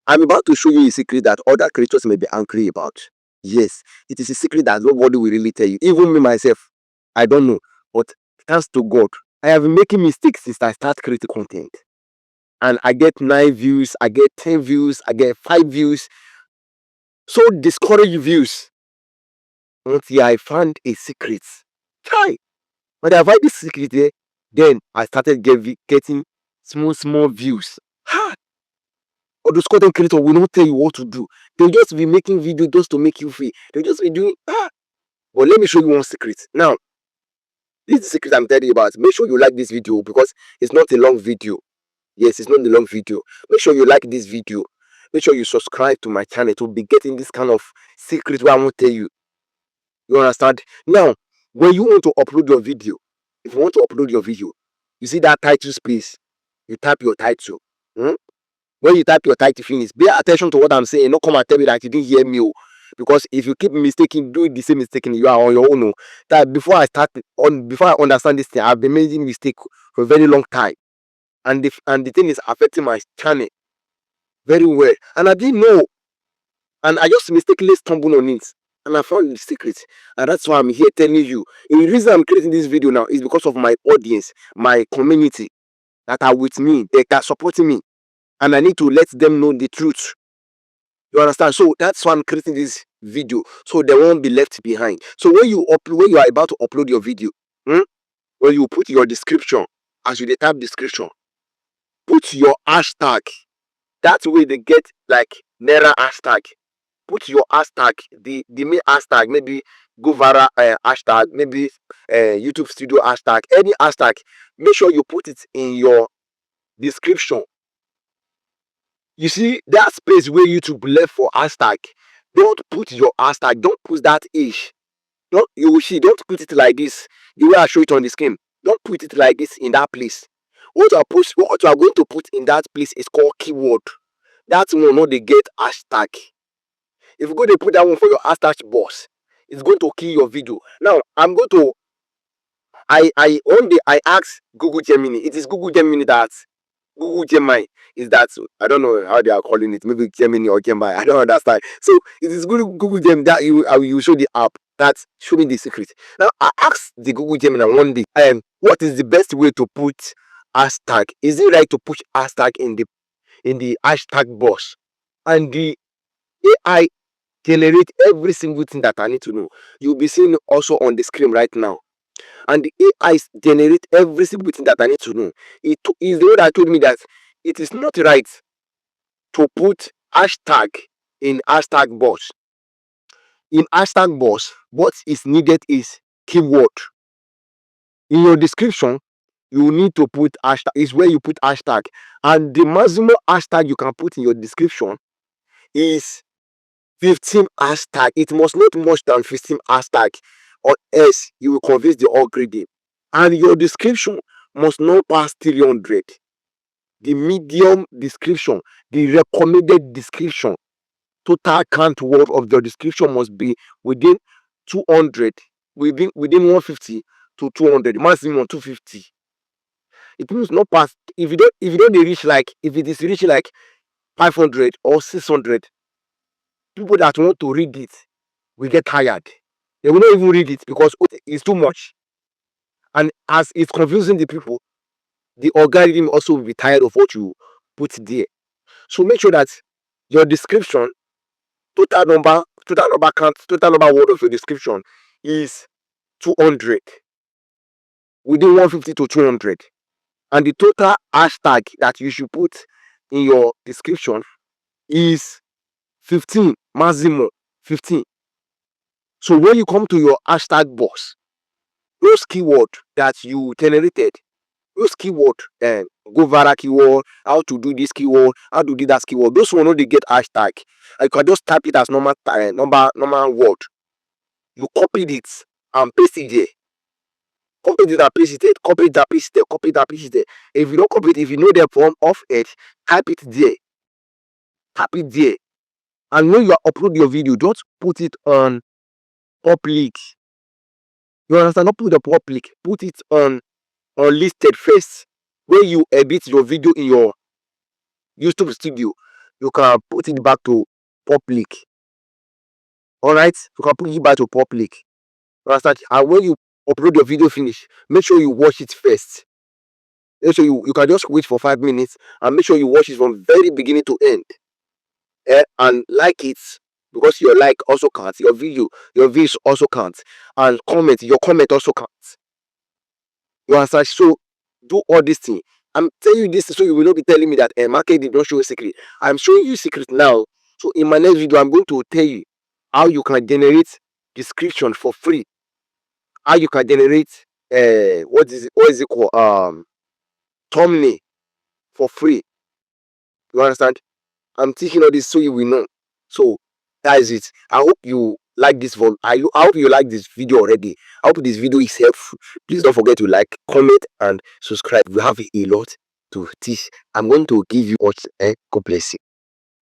I'm about to show you a secret that other creators may be angry about. Yes, it is a secret that nobody will really tell you. Even me myself, I don't know. But thanks to God, I have been making mistakes since I start creating content. And I get 9 views, I get 10 views, I get 5 views. So discouraged views until I found a secret. Hi. When I find this secret there, then I started getting small views. Ha! Or those content creators will not tell you what to do. They'll just be making videos just to make you free. They'll just be doing But let me show you one secret. Now, this is the secret I'm telling you about. Make sure you like this video because it's not a long video. Yes, it's not a long video. Make sure you like this video. Make sure you subscribe to my channel to be getting this kind of secret where I won't tell you. You understand? Now, when you want to upload your video, if you want to upload your video, you see that title space. You type your title. Hmm? When you type your title finish, pay attention to what I'm saying. Not come and tell me that you didn't hear me. Because if you keep mistaking, doing the same mistake, you are on your own. That before I understand this thing, I've been making mistake for a very long time. And the thing is affecting my channel very well. And I didn't know. And I just mistakenly stumbled on it. And I found the secret. And that's why I'm here telling you. The reason I'm creating this video now is because of my audience, my community that are with me, they are supporting me. And I need to let them know the truth. You understand? So that's why I'm creating this video. So they won't be left behind. So when you are about to upload your video, when you put your description, as you type description, put your hashtag. That way they get like Naira hashtag. Put your hashtag, the main hashtag, maybe go viral hashtag, maybe YouTube studio hashtag, any hashtag. Make sure you put it in your description. You see that space where YouTube left for hashtag. Don't put your hashtag. Don't put that ish. You will see. Don't put it like this. The way I show it on the screen. Don't put it like this in that place. What you are going to put in that place is called keyword. That one not they get hashtag. If you go to put that one for your hashtag boss, it's going to kill your video. Now I'm going to one day I asked Google Gemini. It is Google Gemini that Google Gemini is that. I don't know how they are calling it. Maybe Gemini or Gemini. I don't understand. So it is Google Gemini that you show the app that show me the secret. Now I asked the Google Gemini one day, what is the best way to put hashtag? Is it right to put hashtag in the hashtag box? And the AI generate every single thing that I need to know. You'll be seeing also on the screen right now. And the AI generate every single thing that I need to know. It is the one that told me that it is not right to put hashtag in hashtag box. In hashtag box, what is needed is keyword. In your description, you need to put hashtag. Is where you put hashtag, and the maximum hashtag you can put in your description is 15 hashtag. It must not more than 15 hashtag, or else you will confuse the algorithm. And your description must not pass 300. The medium description, the recommended description, total count word of the description must be within 200, within 150 to 200, maximum 250. It means not pass. If you don't reach, like if it is reach like 500 or 600, people that want to read it will get tired. They will not even read it because it's too much. And as it's confusing the people, the algorithm also will be tired of what you put there. So make sure that your description, total number count, total number word of your description is 200, within 150 to 200. And the total hashtag that you should put in your description is 15, maximum 15. So when you come to your hashtag box, those keyword that you generated, those keyword, go viral keyword, how to do this keyword, how to do that keyword, those one only get hashtag. You can just type it as normal word. You copied it and paste it there. Copy it and paste it, copy it and paste it, copy it and paste it. If you don't copy it, if you know the form of it, type it there. Type it there. And when you upload your video, don't put it on public. You understand? Not put the public. Put it on unlisted first. When you edit your video in your YouTube studio, you can put it back to public. All right, you can put it back to public. You understand? And when you upload your video finish, make sure you watch it first. Make sure you can just wait for 5 minutes and make sure you watch it from very beginning to end. And like it, because your like also counts. Your views also counts, and your comment also counts. You understand? So do all these things. I'm telling you this so you will not be telling me that market did not show a secret. I'm showing you secret now. So in my next video, I'm going to tell you how you can generate description for free. How you can generate what is it called, thumbnail for free. You understand? I'm teaching all this so you will know. So that is it. I hope you like this I hope you like this video already. I hope this video is helpful. Please don't forget to like, comment, and subscribe. We have a lot to teach. I'm going to give you what. God bless you.